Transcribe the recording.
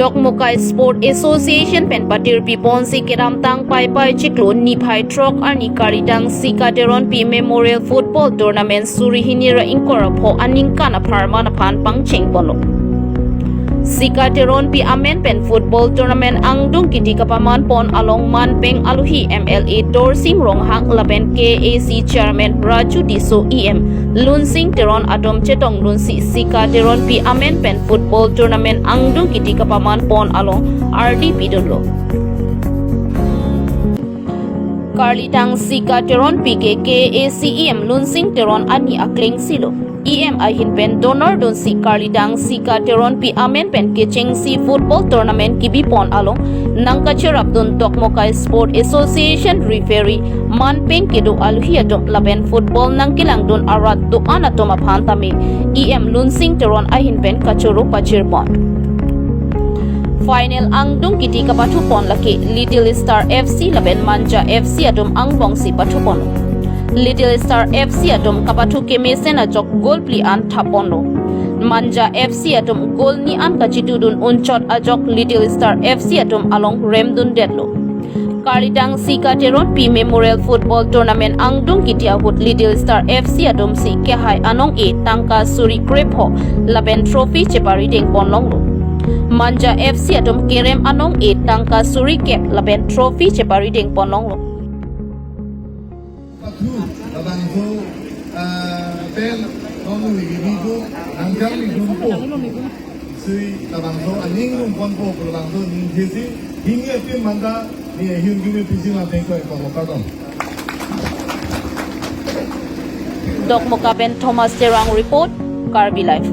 Dok Mukai Sport Association pen patir pipon si kiram tang pai pai chiklun ni phai trok ani karitang Sika Teronpi Memorial Football Tournament suri hinira inkora pho aning kana pharma na phan pangcheng pono. Sika Teronpi Amen pen football tournament angdung keti kepaman pon along manpeng aluhi MLA Dorsim Ronghak laben KAC Chairman Raju Diso EM Lunsing Teron Adom Chetong Lunsi Sika Teronpi Amen pen football tournament angdung keti kepaman pon along RDP Donlo. Karlitang Sika Teronpi ke KAC EM Lunsing Teron ani akling silo. EM ahin pen donor don si Karlitang Sika Teronpi Amen pen kecheng si football tournament kibi pon along nangka cherap don Tokmokai Sport Association referee manpeng kedo alhiatom laben football nang kilang don arat do anatoma phantame EM Lunsing Teron ahin pen kachoro pachir pon. Final angdung kiti kapathu pon laki Little Star FC laben Manja FC atom angbong si pathu pon. Little Star FC atom kapathu kemesen ajok gol pli an thapono. Manja FC atom gol ni an kachitudun unchot ajok Little Star FC atom along remdun deadlo. Karlitang Sika Teronpi Memorial Football Tournament angdung kitia hut Little Star FC atom si kehai anong e tangka suri krepho laben trophy chepari deng ponlonglo. Manja FC atom kerem anong e tangka suri kep laben trophy chepari deng ponlonglo. Abang tu pen nonu ibu angkang ibu sui abang tu aning pon po abang tu ning jesi hingga pun manda ni hiung gini pising lah tengok ekor mukadom. Dok Mukaben Thomas Terang report Karbi Life.